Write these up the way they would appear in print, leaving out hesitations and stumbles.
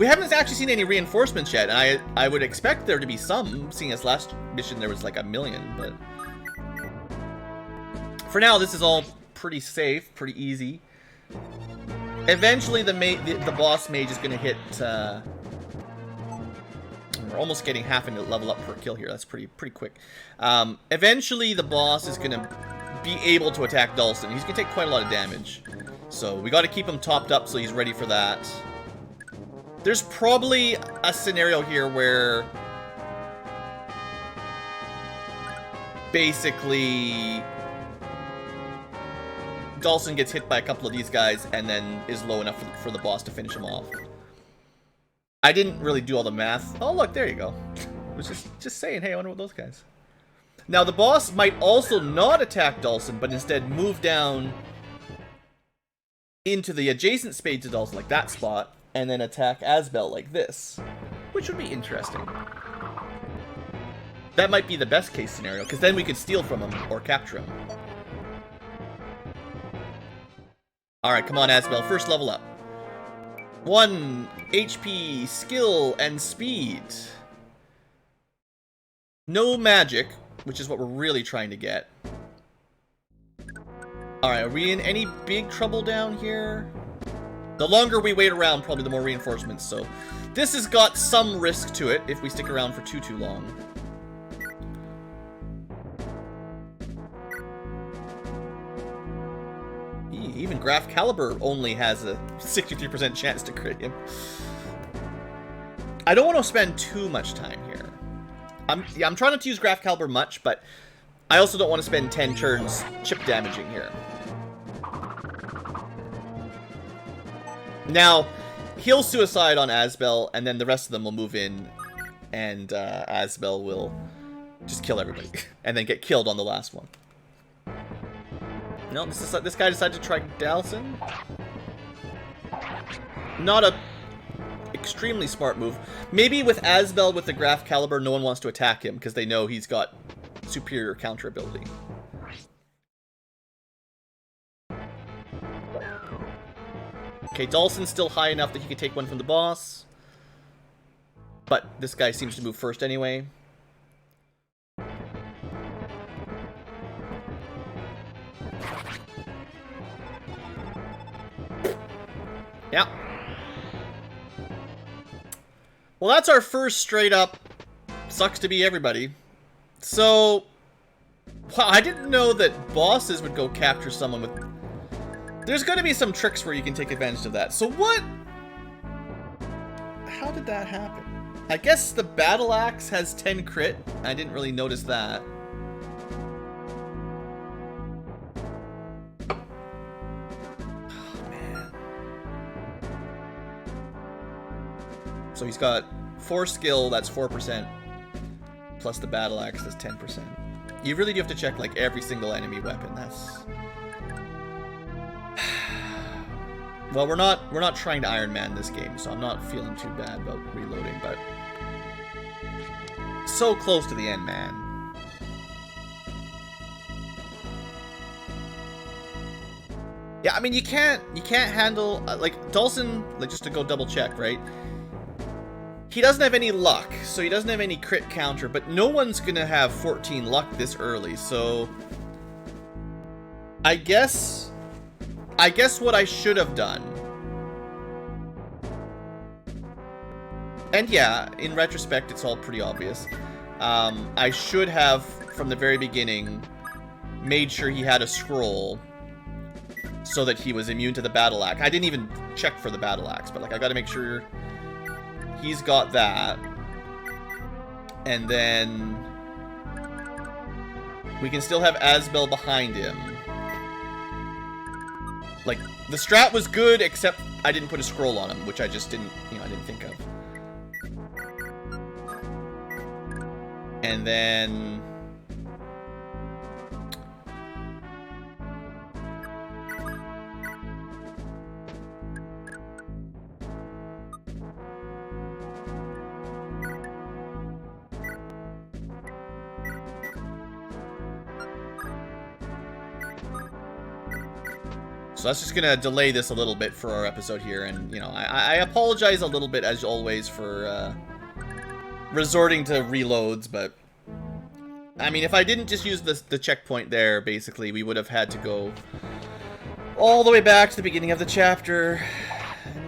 We haven't actually seen any reinforcements yet, and I would expect there to be some, seeing as last mission there was like 1 million, but... For now, this is all pretty safe, pretty easy. Eventually, the boss mage is going to hit... we're almost getting half a level up per kill here. That's pretty quick. Eventually, the boss is going to be able to attack Dhalsim. He's going to take quite a lot of damage. So we got to keep him topped up so he's ready for that. There's probably a scenario here where basically Dhalsim gets hit by a couple of these guys and then is low enough for the boss to finish him off. I didn't really do all the math. Oh, look, there you go. I was just saying, hey, I wonder what those guys. Now, the boss might also not attack Dhalsim, but instead move down into the adjacent space to Dhalsim, like that spot, and then attack Asbel like this, which would be interesting. That might be the best case scenario, because then we could steal from him or capture him. Alright, come on, Asbel, first level up. 1 HP, skill, and speed. No magic, which is what we're really trying to get. Alright, are we in any big trouble down here? The longer we wait around, probably the more reinforcements, so... This has got some risk to it if we stick around for too long. Even Graf Caliber only has a 63% chance to crit him. I don't want to spend too much time here. I'm trying not to use Graf Caliber much, but I also don't want to spend 10 turns chip damaging here. Now, he'll suicide on Asbel, and then the rest of them will move in, and Asbel will just kill everybody, and then get killed on the last one. No, this guy decided to try Dhalsim. Not a extremely smart move. Maybe with Asbel with the Graf Caliber, no one wants to attack him because they know he's got superior counter ability. Okay, Dhalsim's still high enough that he can take one from the boss. But this guy seems to move first anyway. Yeah. Well, that's our first straight up sucks to be everybody. So, well, I didn't know that bosses would go capture someone with... There's going to be some tricks where you can take advantage of that. So what? How did that happen? I guess the Battle Axe has 10 crit. I didn't really notice that. So he's got 4 skill, that's 4%, plus the battle axe, that's 10%. You really do have to check like every single enemy weapon. That's... Well, we're not trying to Iron Man this game, so I'm not feeling too bad about reloading, but so close to the end, man. Yeah, I mean you can't handle like Dhalsim, like just to go double check, right? He doesn't have any luck, so he doesn't have any crit counter, but no one's gonna have 14 luck this early, so... I guess what I should have done... And yeah, in retrospect, it's all pretty obvious. I should have, from the very beginning, made sure he had a scroll so that he was immune to the battle axe. I didn't even check for the battle axe, but like I gotta make sure... He's got that. And then we can still have Asbel behind him. Like, the strat was good, except I didn't put a scroll on him, which I just didn't, I didn't think of. And then... So that's just gonna delay this a little bit for our episode here, and, you know, I apologize a little bit, as always, for resorting to reloads, but... I mean, if I didn't just use the checkpoint there, basically, we would have had to go all the way back to the beginning of the chapter.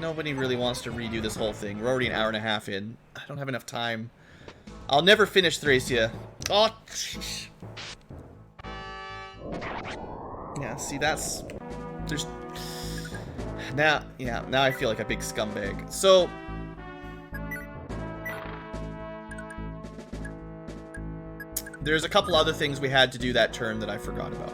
Nobody really wants to redo this whole thing. We're already an hour and a half in. I don't have enough time. I'll never finish Thracia. Oh, jeez. Yeah, see, that's... There's... Now, yeah, now I feel like a big scumbag. So... There's a couple other things we had to do that turn that I forgot about.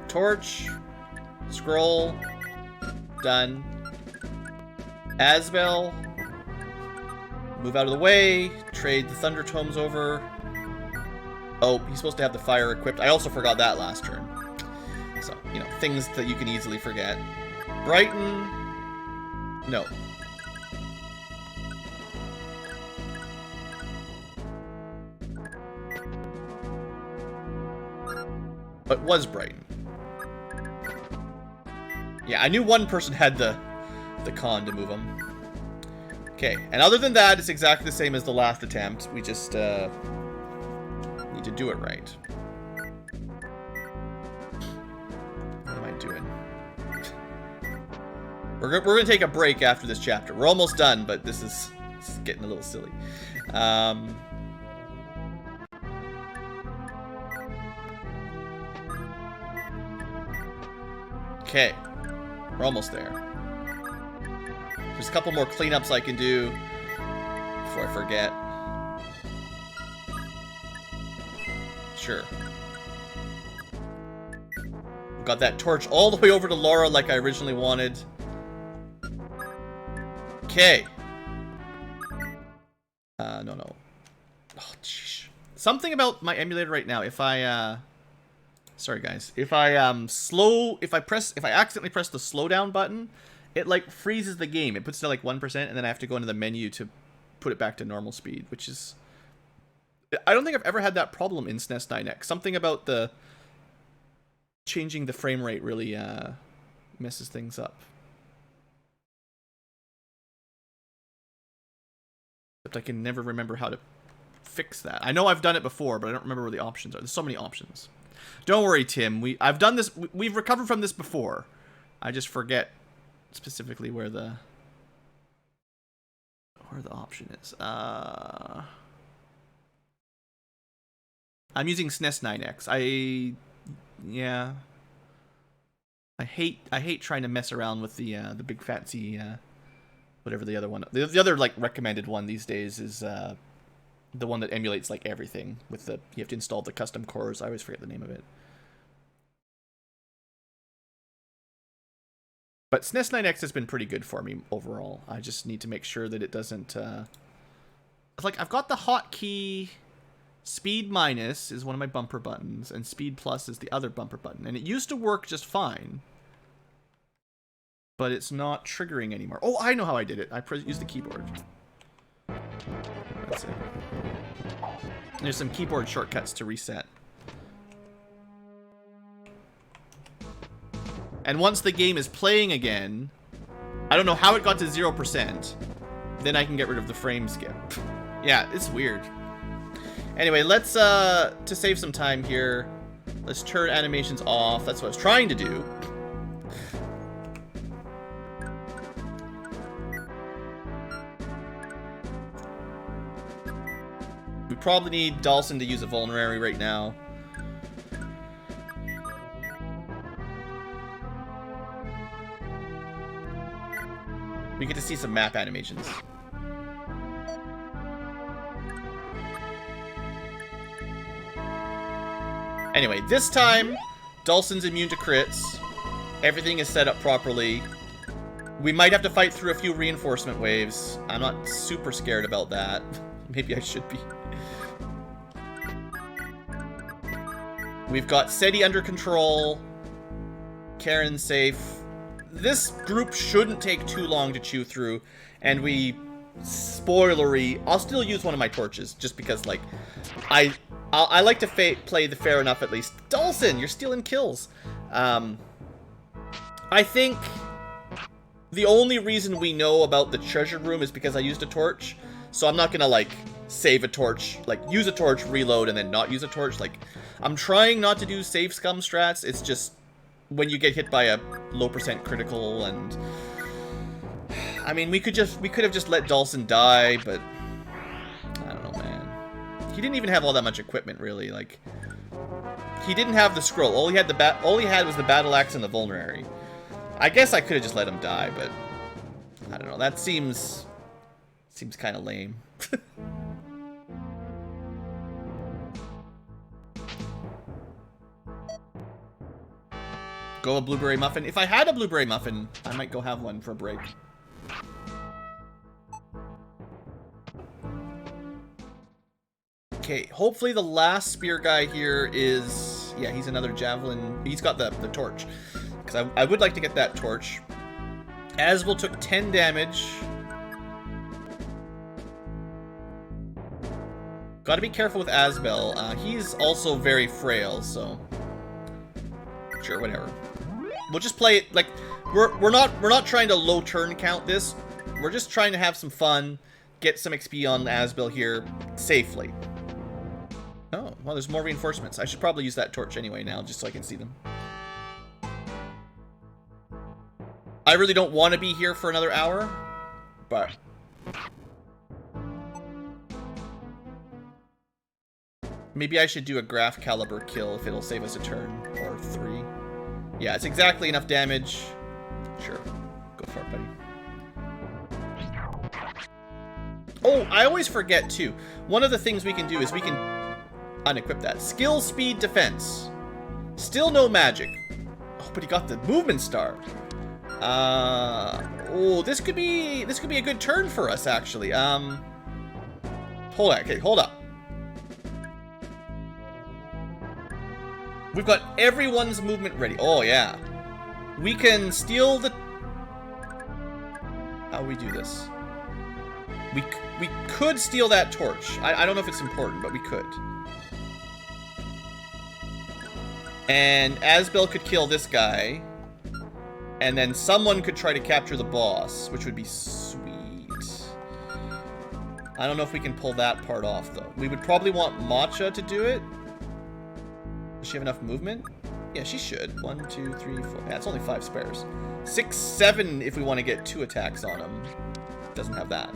Torch, scroll, done. Asbel, move out of the way, trade the Thunder Tomes over. Oh, he's supposed to have the fire equipped. I also forgot that last turn. So, you know, things that you can easily forget. Brighton, no. But was Brighton. Yeah, I knew one person had the con to move him. Okay, and other than that, it's exactly the same as the last attempt. We just need to do it right. What am I doing? We're gonna take a break after this chapter. We're almost done, but this is getting a little silly. Okay, we're almost there. There's a couple more cleanups I can do before I forget. Sure. Got that torch all the way over to Laura like I originally wanted. Okay. No. Oh, jeez. Something about my emulator right now. If I, sorry guys. If I, if I accidentally press the slowdown button, it, like, freezes the game. It puts it to, like, 1%, and then I have to go into the menu to put it back to normal speed, which is... I don't think I've ever had that problem in SNES 9X. Something about the... changing the frame rate really, messes things up. Except I can never remember how to fix that. I know I've done it before, but I don't remember where the options are. There's so many options. Don't worry, Tim. I've done this. We've recovered from this before. I just forget specifically where the option is. I'm using SNES 9X. Yeah. I hate trying to mess around with the big fancy whatever the other one. The other, like, recommended one these days is the one that emulates, like, everything with the... You have to install the custom cores. I always forget the name of it. But SNES 9X has been pretty good for me overall. I just need to make sure that it doesn't... Like, I've got the hotkey... Speed minus is one of my bumper buttons, and speed plus is the other bumper button. And it used to work just fine. But it's not triggering anymore. Oh, I know how I did it. I used the keyboard. That's it. There's some keyboard shortcuts to reset. And once the game is playing again, I don't know how it got to 0%, then I can get rid of the frame skip. Yeah, it's weird. Anyway, let's, to save some time here, let's turn animations off. That's what I was trying to do. We probably need Dhalsim to use a vulnerary right now. We get to see some map animations. Anyway, this time, Dhalsim's immune to crits. Everything is set up properly. We might have to fight through a few reinforcement waves. I'm not super scared about that. Maybe I should be. We've got Seti under control. Karen's safe. This group shouldn't take too long to chew through. And we spoilery, I'll still use one of my torches, just because, like, I like to play the fair enough, at least. Dawson, you're stealing kills. I think the only reason we know about the treasure room is because I used a torch, so I'm not gonna, like, save a torch, like, use a torch, reload, and then not use a torch. Like, I'm trying not to do save scum strats. It's just when you get hit by a low % critical, and I mean, we could have just let Dawson die, but I don't know, man. He didn't even have all that much equipment, really. Like, he didn't have the scroll. All he had was the battle axe and the vulnerary. I guess I could have just let him die, but I don't know. That seems kind of lame. Go a blueberry muffin. If I had a blueberry muffin, I might go have one for a break. Okay, hopefully the last spear guy here is... Yeah, he's another javelin. He's got the torch. Because I would like to get that torch. Asbel took 10 damage. Gotta be careful with Asbel. He's also very frail, so... Sure, whatever. We'll just play it, like... We're not trying to low turn count this. We're just trying to have some fun. Get some XP on Asbel here. Safely. Oh, well, there's more reinforcements. I should probably use that torch anyway now, just so I can see them. I really don't want to be here for another hour, but... Maybe I should do a graph caliber kill if it'll save us a turn, or 3. Yeah, it's exactly enough damage. Sure, go for it, buddy. Oh, I always forget, too. One of the things we can do is we can unequip that. Skill, speed, defense. Still no magic. Oh, but he got the movement star. Oh, this could be a good turn for us, actually. Hold on, okay, hold up. We've got everyone's movement ready. Oh, yeah. We can steal the... How do we do this? We could steal that torch. I don't know if it's important, but we could. And Asbel could kill this guy. And then someone could try to capture the boss, which would be sweet. I don't know if we can pull that part off, though. We would probably want Matcha to do it. Does she have enough movement? Yeah, she should. 1, 2, 3, 4. Yeah, it's only 5 spares. 6, 7 if we want to get 2 attacks on him. Doesn't have that.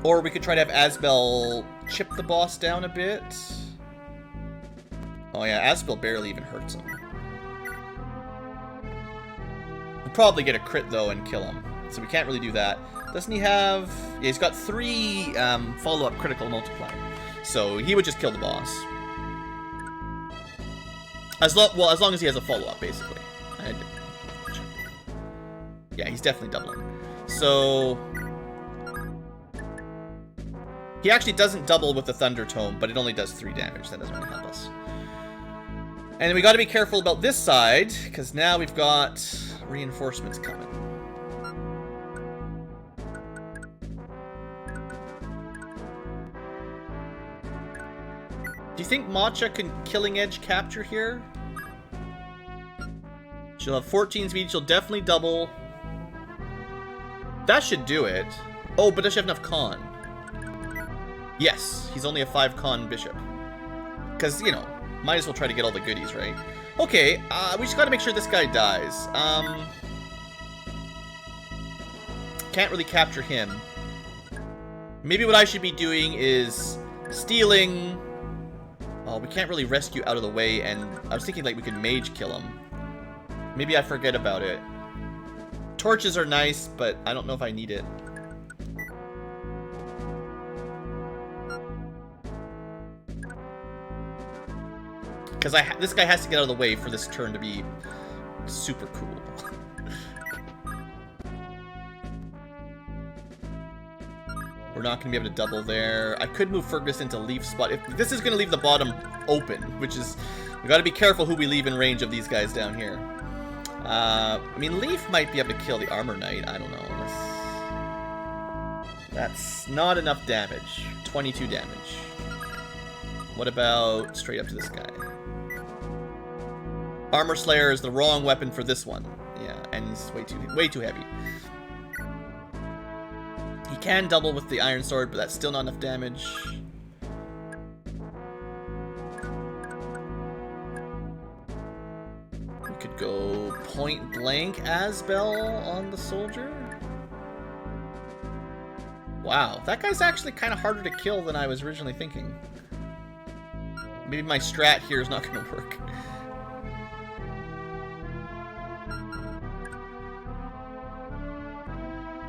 Or we could try to have Asbel chip the boss down a bit. Oh yeah, Asbel barely even hurts him. We'll probably get a crit though and kill him. So we can't really do that. Doesn't he have... Yeah, he's got 3 follow-up critical multiplier. So he would just kill the boss. As long as he has a follow-up, basically. Yeah, he's definitely doubling. So... He actually doesn't double with the Thunder Tome, but it only does 3 damage. That doesn't really help us. And we got to be careful about this side, because now we've got reinforcements coming. Do you think Matcha can Killing Edge capture here? She'll have 14 speed. She'll definitely double. That should do it. Oh, but does she have enough con? Yes, he's only a 5 con bishop. Because, you know, might as well try to get all the goodies, right? Okay, we just gotta make sure this guy dies. Can't really capture him. Maybe what I should be doing is stealing... Oh, we can't really rescue out of the way, and I was thinking, like, we could mage kill him. Maybe I forget about it. Torches are nice, but I don't know if I need it. Because this guy has to get out of the way for this turn to be super cool. We're not going to be able to double there. I could move Fergus into leaf spot. If this is going to leave the bottom open, which is... We got to be careful who we leave in range of these guys down here. I mean, Leaf might be able to kill the Armor Knight. I don't know. That's not enough damage. 22 damage. What about straight up to this guy? Armor Slayer is the wrong weapon for this one. Yeah, and he's way too heavy. He can double with the Iron Sword, but that's still not enough damage. We could go point blank Asbel on the soldier. Wow, that guy's actually kind of harder to kill than I was originally thinking. Maybe my strat here is not going to work.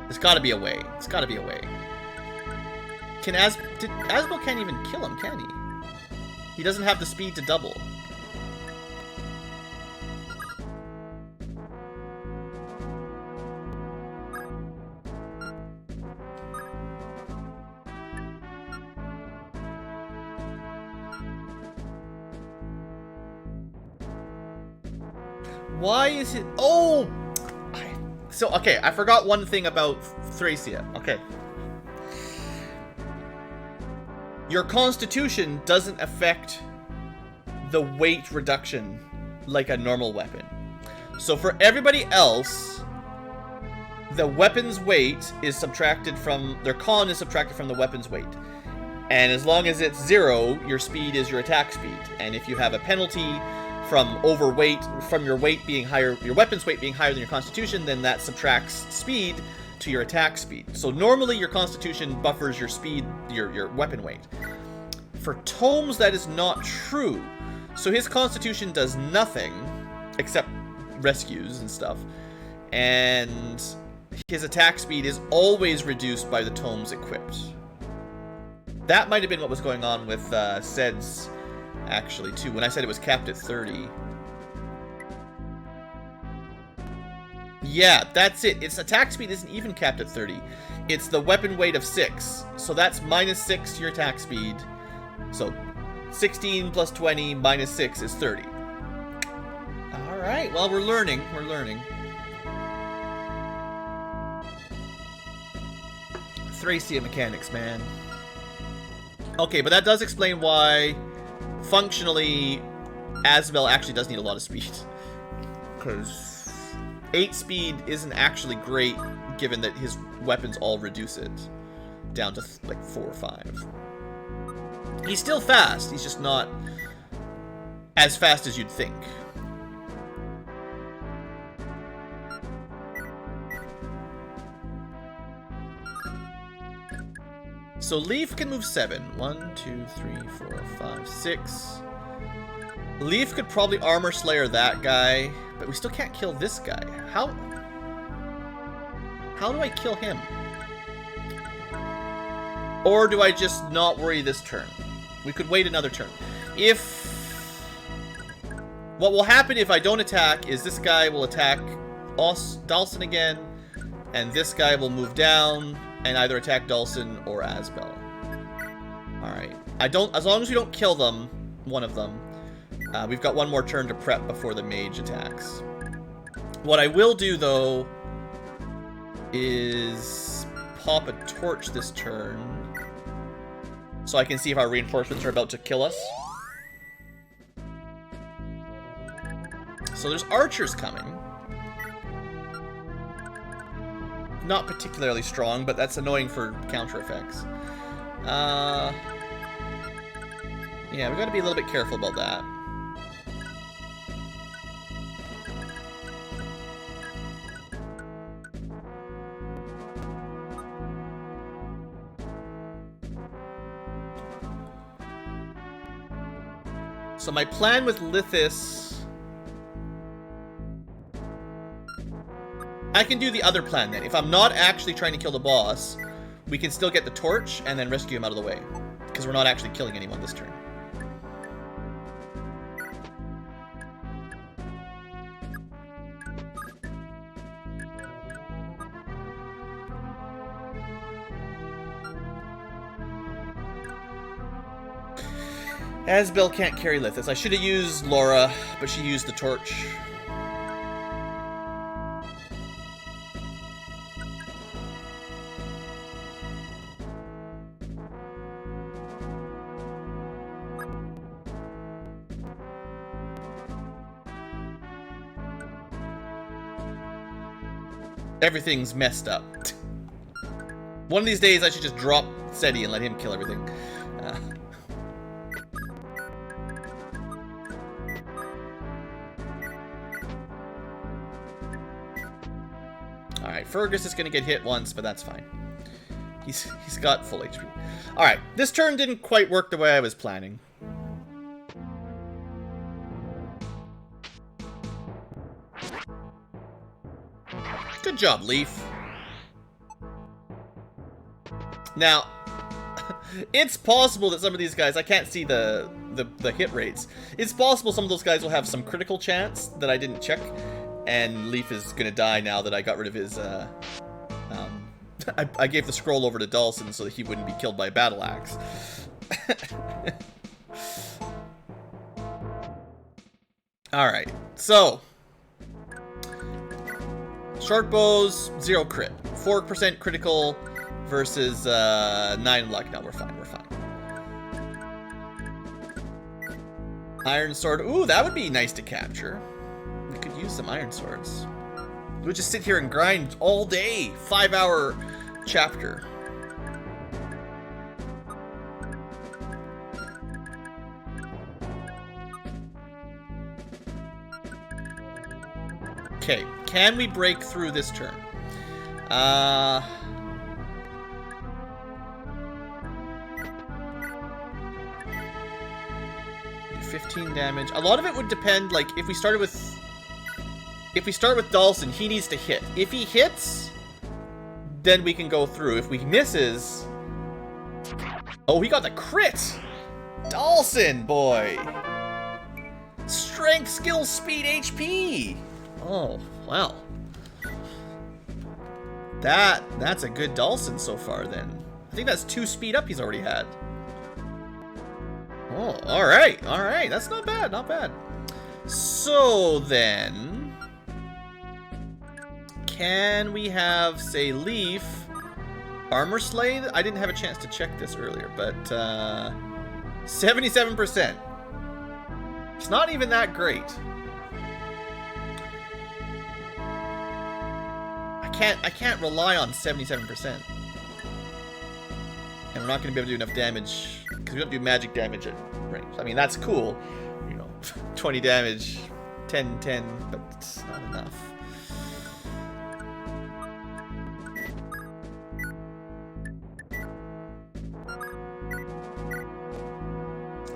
There's got to be a way. It's got to be a way. Asbel can't even kill him, can he? He doesn't have the speed to double. Why is it... Oh! So, okay, I forgot one thing about Thracia. Okay. Your constitution doesn't affect the weight reduction like a normal weapon. So for everybody else, the weapon's weight is subtracted from... Their con is subtracted from the weapon's weight. And as long as it's 0, your speed is your attack speed. And if you have a penalty from overweight, from your weight being higher, your weapon's weight being higher than your constitution, then that subtracts speed to your attack speed. So normally your constitution buffers your speed, your weapon weight. For Tomes, that is not true. So his constitution does nothing except rescues and stuff. And his attack speed is always reduced by the Tomes equipped. That might have been what was going on with Sed's actually, too, when I said it was capped at 30. Yeah, that's it. Its attack speed isn't even capped at 30. It's the weapon weight of 6. So that's minus 6 to your attack speed. So 16 plus 20 minus 6 is 30. Alright, well, we're learning. We're learning. Thracia mechanics, man. Okay, but that does explain why... Functionally, Asbel actually does need a lot of speed. Because 8 speed isn't actually great, given that his weapons all reduce it down to like 4 or 5. He's still fast, he's just not as fast as you'd think. So Leaf can move 7. 1, 2, 3, 4, 5, 6. Leaf could probably Armor Slayer that guy, but we still can't kill this guy. How do I kill him? Or do I just not worry this turn? We could wait another turn. What will happen if I don't attack is this guy will attack Dhalsim again, and this guy will move down and either attack Dhalsim or Asbel. Alright. As long as we don't kill them, one of them, we've got one more turn to prep before the mage attacks. What I will do, though, is pop a torch this turn so I can see if our reinforcements are about to kill us. So there's archers coming. Not particularly strong, but that's annoying for counter effects. Yeah, we gotta be a little bit careful about that. So my plan with Lithis... I can do the other plan then. If I'm not actually trying to kill the boss, we can still get the torch and then rescue him out of the way. Because we're not actually killing anyone this turn. Asbel can't carry Lithis. I should have used Laura, but she used the torch. everything's messed up. One of these days, I should just drop SETI and let him kill everything. Alright, Fergus is going to get hit once, but that's fine. He's got full HP. Alright, this turn didn't quite work the way I was planning. Good job, Leaf. Now, it's possible that some of these guys, I can't see the hit rates. It's possible some of those guys will have some critical chance that I didn't check, and Leaf is gonna die now that I got rid of his, I gave the scroll over to Dawson so that he wouldn't be killed by a battle axe. Alright, so short bows, 0 crit. 4% critical versus 9 luck. No, we're fine, we're fine. Iron sword. Ooh, that would be nice to capture. We could use some iron swords. We'll just sit here and grind all day. 5-hour chapter. Okay, can we break through this turn? 15 damage. A lot of it would depend, like, if we start with Dawson, he needs to hit. If he hits, then we can go through. If he misses... Oh, he got the crit! Dawson, boy! Strength, skill, speed, HP! Oh, wow. That's a good Dawson so far, then. I think that's 2 speed up he's already had. Oh, alright, alright. That's not bad, not bad. So, then... Can we have, say, Leaf... Armor Slay? I didn't have a chance to check this earlier, but, 77%. It's not even that great. I can't rely on 77%. And we're not going to be able to do enough damage, because we don't do magic damage at range. I mean, that's cool. You know, 20 damage, 10, but it's not enough.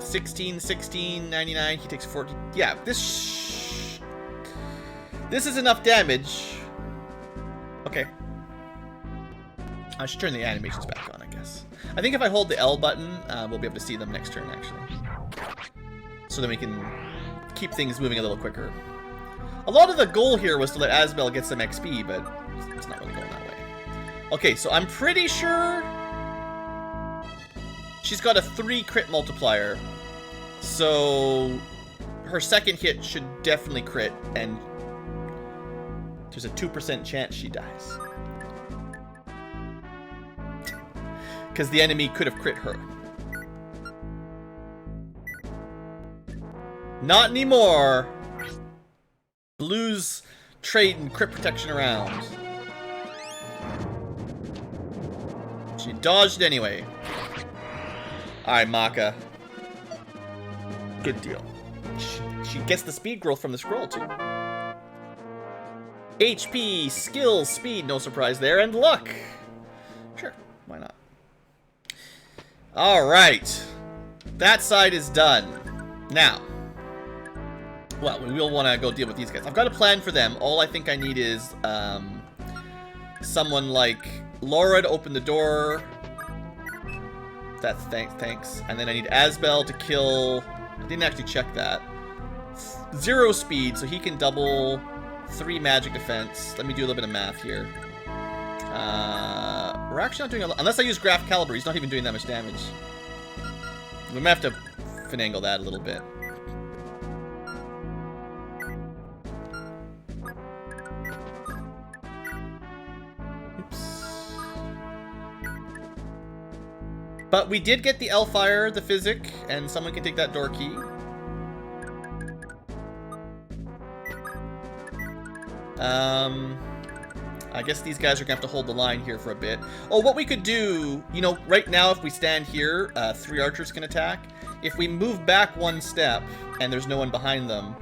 16, 99, he takes 14. Yeah, this is enough damage. Okay. I should turn the animations back on, I guess. I think if I hold the L button, we'll be able to see them next turn, actually. So then we can keep things moving a little quicker. A lot of the goal here was to let Asbel get some XP, but it's not really going that way. Okay, so I'm pretty sure she's got a 3 crit multiplier. So her second hit should definitely crit, and there's a 2% chance she dies. Because the enemy could have crit her. Not anymore. Blues trade and crit protection around. She dodged anyway. Alright, Maka. Good deal. She gets the speed growth from the scroll, too. HP, skill, speed, no surprise there, and luck. Sure, why not? Alright. That side is done. Now. Well, we will want to go deal with these guys. I've got a plan for them. All I think I need is someone like Laura to open the door. That's thanks. And then I need Asbel to kill... I didn't actually check that. 0 speed, so he can double 3 magic defense. Let me do a little bit of math here. We're actually not doing a lot. Unless I use Graph Caliber, he's not even doing that much damage. We might have to finagle that a little bit. Oops. But we did get the Elfire, the Physic, and someone can take that door key. I guess these guys are going to have to hold the line here for a bit. Oh, what we could do, you know, right now if we stand here, 3 archers can attack. If we move back 1 step and there's no one behind them,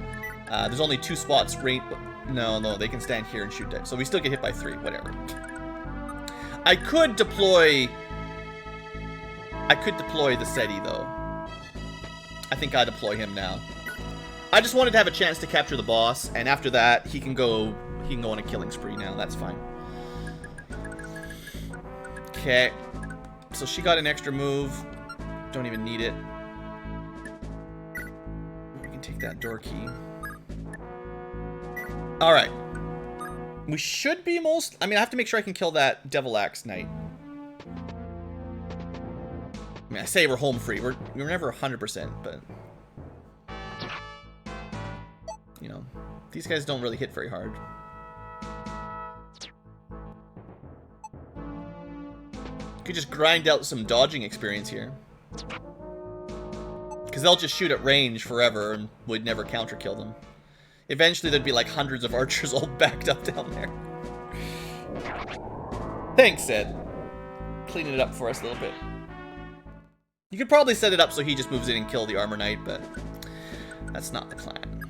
there's only 2 spots. No, they can stand here and shoot dead. So we still get hit by 3, whatever. I could deploy the SETI, though. I think I deploy him now. I just wanted to have a chance to capture the boss, and after that, he can go on a killing spree now. That's fine. Okay. So she got an extra move. Don't even need it. We can take that door key. Alright. We should be most... I mean, I have to make sure I can kill that Devil Axe Knight. I mean, I say we're home free. We're never 100%, but... You know, these guys don't really hit very hard. Could just grind out some dodging experience here. Because they'll just shoot at range forever and would never counter kill them. Eventually there'd be like hundreds of archers all backed up down there. Thanks, Ed. Cleaning it up for us a little bit. You could probably set it up so he just moves in and kill the armor knight, but that's not the plan.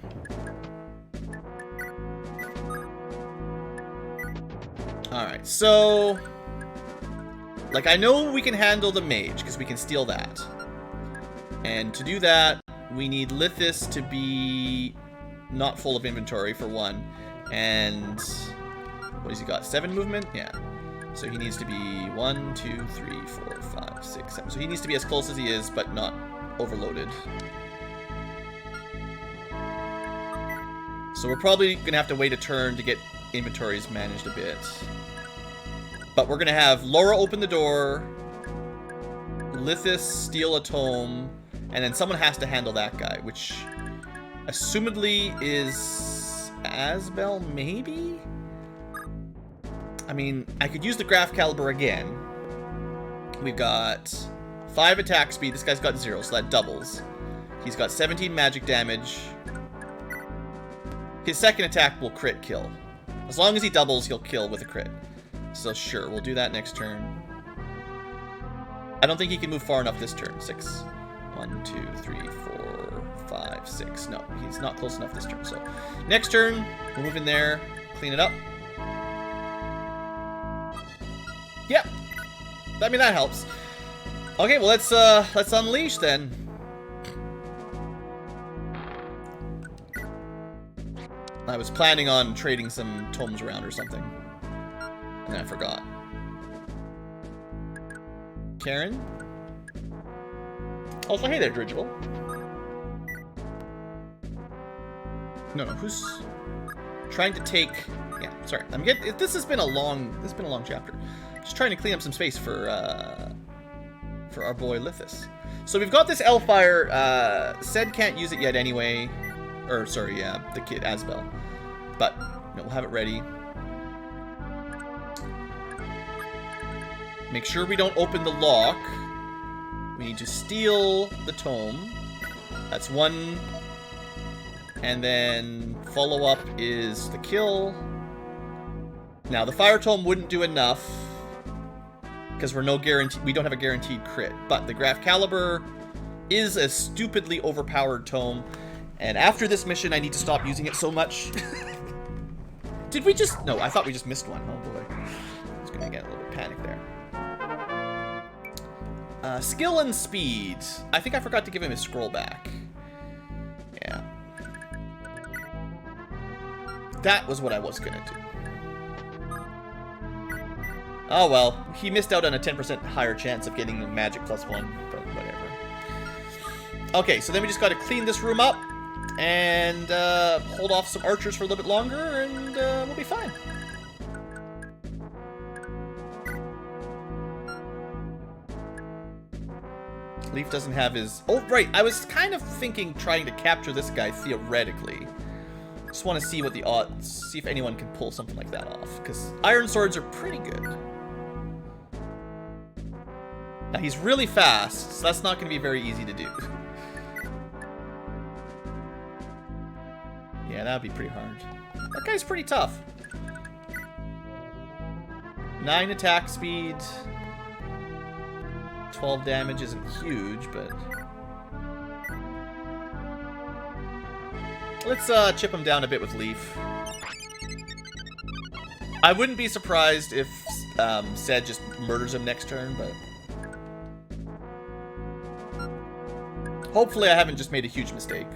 Alright, so... Like, I know we can handle the mage, because we can steal that. And to do that, we need Lithis to be not full of inventory, for one. And... what has he got? 7 movement? Yeah. So he needs to be 1, 2, 3, 4, 5, 6, 7. So he needs to be as close as he is, but not overloaded. So we're probably going to have to wait a turn to get inventories managed a bit. But we're going to have Laura open the door, Lithis steal a tome, and then someone has to handle that guy, which assumedly is Asbel, maybe? I mean, I could use the Graph Caliber again. We've got 5 attack speed. This guy's got 0, so that doubles. He's got 17 magic damage. His second attack will crit kill. As long as he doubles, he'll kill with a crit. So sure, we'll do that next turn. I don't think he can move far enough this turn. 6. 1, 2, 3, 4, 5, 6. No, he's not close enough this turn. So next turn, we'll move in there, clean it up. Yep. I mean, that helps. Okay, well, let's unleash then. I was planning on trading some tomes around or something. And I forgot. Karen? Also, hey there, Dirigible. No, who's trying to take... Yeah, sorry. I'm getting... This has been a long chapter. Just trying to clean up some space for our boy Lithis. So we've got this Elfire. Ced can't use it yet anyway. Or, sorry, yeah, the kid, Asbel. But, you know, we'll have it ready. Make sure we don't open the lock. We need to steal the tome. That's 1. And then follow up is the kill. Now, the fire tome wouldn't do enough. Because we don't have a guaranteed crit. But the Graph Caliber is a stupidly overpowered tome. And after this mission, I need to stop using it so much. Did we just... No, I thought we just missed one. Oh, boy. I was going to get a little bit panicked there. Skill and speed. I think I forgot to give him his scroll back. Yeah. That was what I was going to do. Oh, well. He missed out on a 10% higher chance of getting magic +1, but whatever. Okay, so then we just got to clean this room up. And hold off some archers for a little bit longer, and we'll be fine. Leaf doesn't have his... Oh, right. I was kind of thinking trying to capture this guy theoretically. Just want to see what the odds... See if anyone can pull something like that off. Because iron swords are pretty good. Now, he's really fast, so that's not going to be very easy to do. Yeah, that would be pretty hard. That guy's pretty tough. 9 attack speed. 12 damage isn't huge, but... let's chip him down a bit with Leaf. I wouldn't be surprised if Ced just murders him next turn, but... hopefully I haven't just made a huge mistake.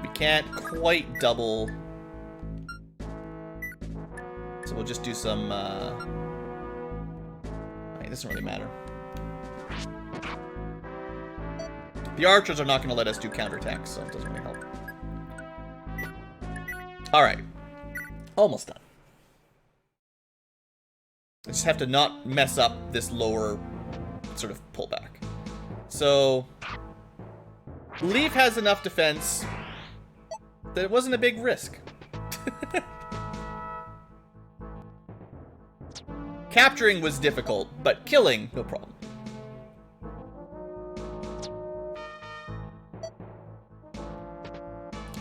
We can't quite double... so we'll just do some... it doesn't really matter. The archers are not going to let us do counterattacks, so it doesn't really help. Alright. Almost done. I just have to not mess up this lower sort of pullback. So, Leaf has enough defense that it wasn't a big risk. Capturing was difficult, but killing, no problem.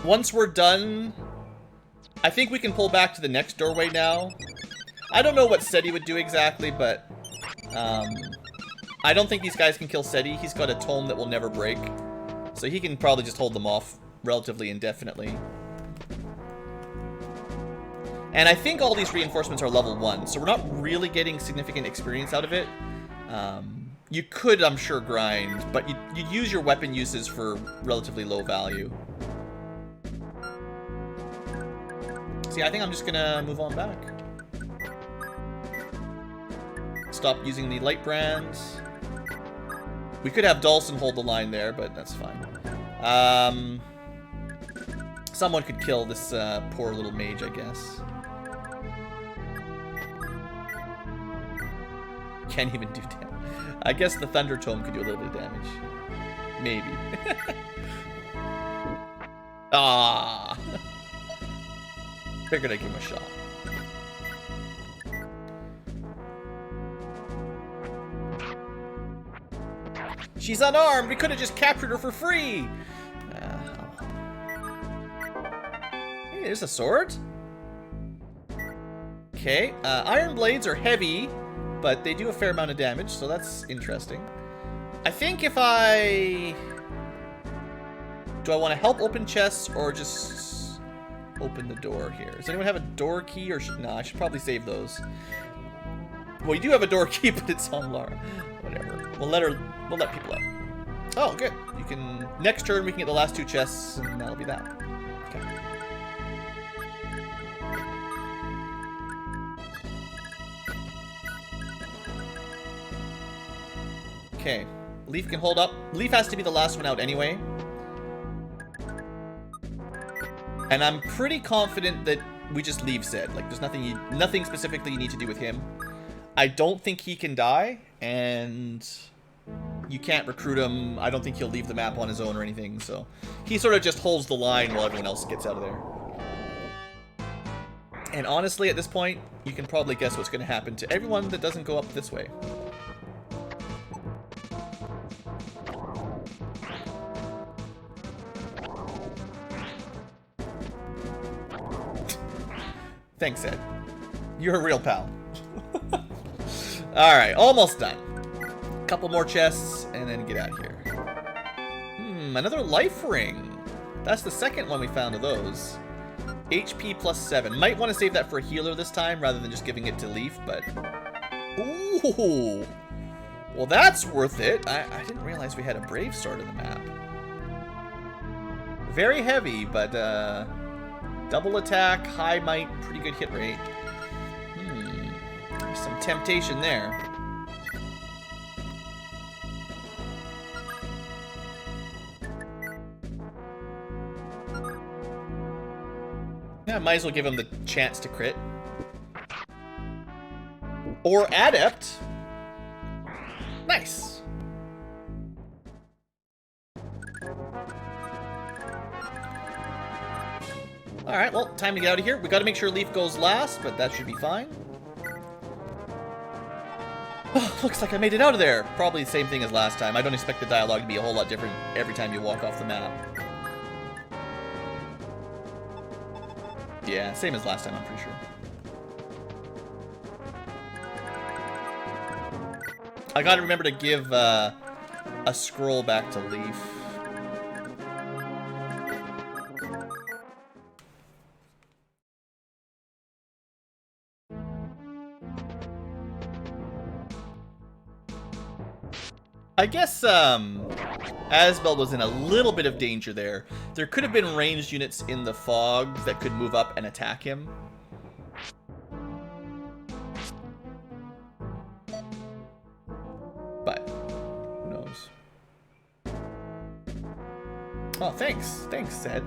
Once we're done, I think we can pull back to the next doorway now. I don't know what Seti would do exactly, but I don't think these guys can kill Seti. He's got a tome that will never break, so he can probably just hold them off relatively indefinitely. And I think all these reinforcements are level 1, so we're not really getting significant experience out of it. You could, I'm sure, grind, but you'd use your weapon uses for relatively low value. See, I think I'm just gonna move on back. Stop using the light brands. We could have Dawson hold the line there, but that's fine. Someone could kill this poor little mage, I guess. Can't even do damage. I guess the Thunder Tome could do a little bit of damage. Maybe. Ah. Figured I'd give him a shot. She's unarmed! We could have just captured her for free! Hey, there's a sword? Okay, iron blades are heavy, but they do a fair amount of damage, so that's interesting. I think if I... do I want to help open chests, or just... open the door here? Does anyone have a door key, or no, I should probably save those. Well, you do have a door key, but it's on Lara. Whatever. We'll let people out. Oh, good. You can, next turn we can get the last 2 chests, and that'll be that. Okay. Okay. Leaf can hold up. Leaf has to be the last one out anyway. And I'm pretty confident that we just leave Ced. Like, there's nothing specifically you need to do with him. I don't think he can die, and you can't recruit him. I don't think he'll leave the map on his own or anything, so he sort of just holds the line while everyone else gets out of there. And honestly, at this point, you can probably guess what's going to happen to everyone that doesn't go up this way. Thanks, Ed. You're a real pal. Alright, almost done. Couple more chests, and then get out of here. Another life ring. That's the second one we found of those. HP plus 7. Might want to save that for a healer this time, rather than just giving it to Leaf, but... ooh! Well, that's worth it. I didn't realize we had a Brave Sword in the map. Very heavy, but, double attack, high might, pretty good hit rate. There's some temptation there. Yeah, I might as well give him the chance to crit. Or Adept. Nice. Alright, well, time to get out of here. We gotta make sure Leaf goes last, but that should be fine. Oh, looks like I made it out of there. Probably the same thing as last time. I don't expect the dialogue to be a whole lot different every time you walk off the map. Yeah, same as last time, I'm pretty sure. I gotta remember to give a scroll back to Leaf. I guess Asbel was in a little bit of danger there. There could have been ranged units in the fog that could move up and attack him. But who knows? Oh, thanks. Thanks, Zed.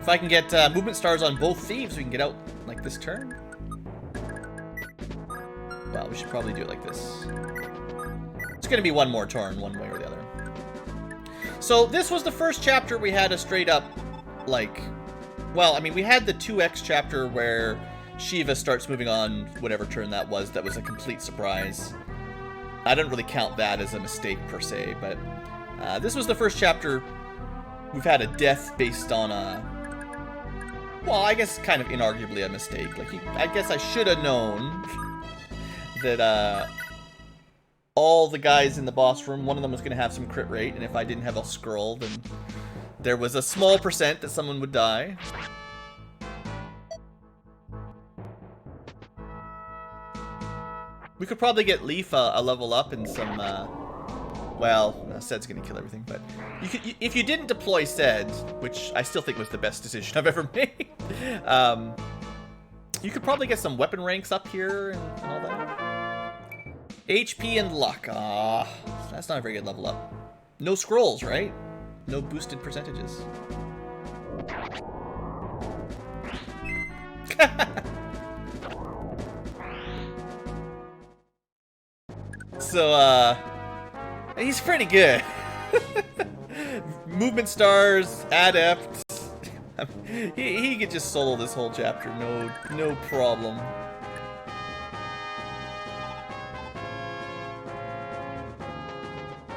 If I can get movement stars on both thieves, we can get out like this turn. Well, we should probably do it like this. It's going to be one more turn, one way or the other. So this was the first chapter we had a straight up, like... Well, I mean, we had the 2X chapter where Shiva starts moving on whatever turn that was. That was a complete surprise. I don't really count that as a mistake per se, but... this was the first chapter we've had a death based on a... Well, I guess kind of inarguably a mistake. Like, I guess I should have known... that all the guys in the boss room, one of them was going to have some crit rate, and if I didn't have a scroll, then there was a small percent that someone would die. We could probably get Leaf a level up and some, well, Sed's going to kill everything, but if you didn't deploy Sed, which I still think was the best decision I've ever made, you could probably get some weapon ranks up here and all that. HP and luck. Ah, that's not a very good level up. No scrolls, right? No boosted percentages. So, he's pretty good. Movement stars, adept. He could just solo this whole chapter, no problem.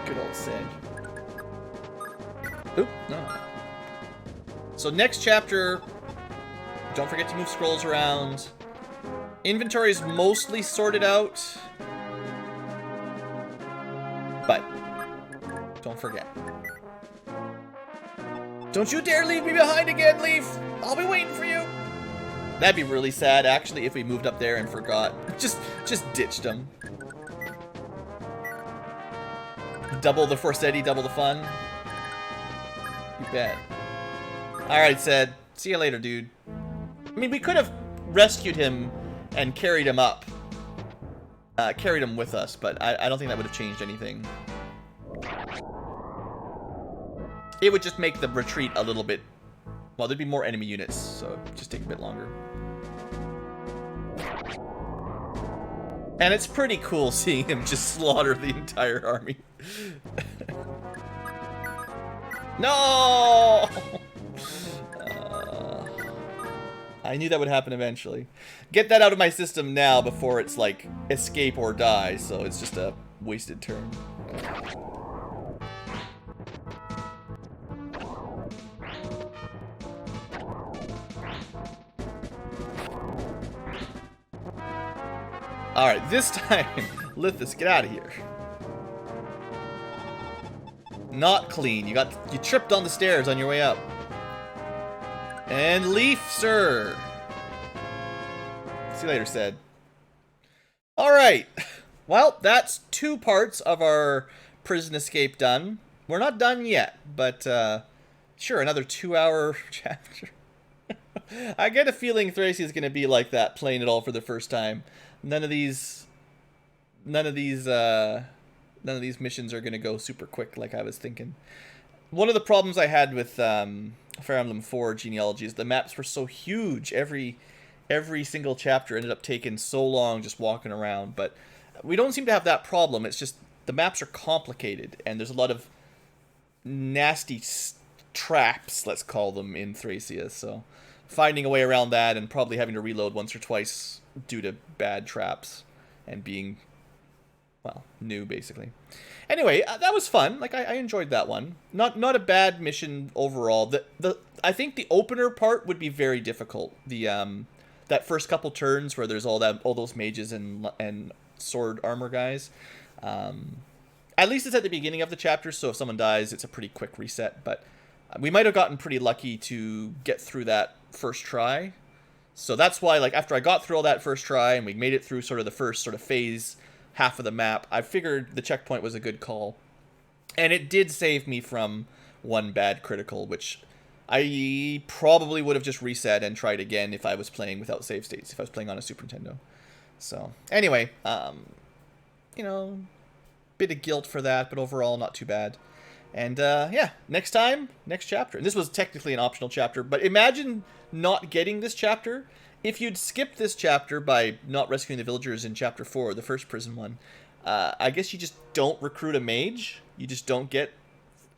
Good old Sid. Oop, no. So next chapter, don't forget to move scrolls around. Inventory is mostly sorted out. But, don't forget. Don't you dare leave me behind again, Leaf! I'll be waiting for you! That'd be really sad, actually, if we moved up there and forgot. Just ditched him. Double the Forsetti, double the fun. You bet. Alright, Sed. See you later, dude. I mean, we could have rescued him and carried him up. Carried him with us, but I don't think that would have changed anything. It would just make the retreat a little bit... Well, there'd be more enemy units, so it'd just take a bit longer. And it's pretty cool seeing him just slaughter the entire army. No! I knew that would happen eventually. Get that out of my system now before it's like escape or die, so it's just a wasted turn. Alright, this time, Lithus, get out of here. Not clean. You tripped on the stairs on your way up. And Leaf, sir. See you later, Sed. Alright. Well, that's 2 parts of our prison escape done. We're not done yet, but sure, another 2-hour chapter. I get a feeling Thracia is going to be like that, playing it all for the first time. None of these missions are going to go super quick like I was thinking. One of the problems I had with Fire Emblem 4 genealogy is the maps were so huge. Every single chapter ended up taking so long just walking around. But we don't seem to have that problem. It's just the maps are complicated, and there's a lot of nasty traps, let's call them, in Thracia. So finding a way around that and probably having to reload once or twice due to bad traps and being Well, new, basically. Anyway, that was fun. Like, I enjoyed that one. Not a bad mission overall. I think the opener part would be very difficult. That first couple turns where there's all those mages and sword armor guys. At least it's at the beginning of the chapter, so if someone dies, it's a pretty quick reset. But we might have gotten pretty lucky to get through that first try. So that's why, like, after I got through all that first try and we made it through sort of the first sort of phase half of the map, I figured the checkpoint was a good call. And it did save me from one bad critical, which I probably would have just reset and tried again if I was playing without save states, if I was playing on a Super Nintendo. So, anyway, you know, bit of guilt for that, but overall not too bad. And, yeah, next time, next chapter. And this was technically an optional chapter, but imagine not getting this chapter. If you'd skipped this chapter by not rescuing the villagers in Chapter 4, the first prison one, I guess you just don't recruit a mage. You just don't get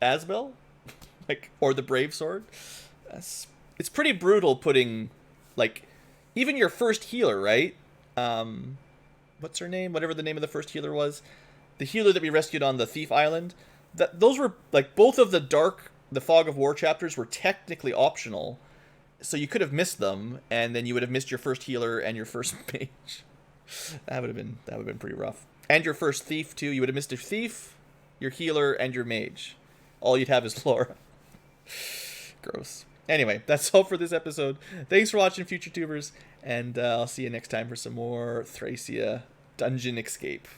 Asbel, like, or the Brave Sword. It's pretty brutal putting, like, even your first healer, right? What's her name? Whatever the name of the first healer was. The healer that we rescued on the Thief Island. Those were, like, both of the Fog of War chapters were technically optional. So you could have missed them, and then you would have missed your first healer and your first mage. That would have been pretty rough. And your first thief too. You would have missed your thief, your healer, and your mage. All you'd have is Laura. Gross. Anyway, that's all for this episode. Thanks for watching, future tubers, and I'll see you next time for some more Thracia Dungeon Escape.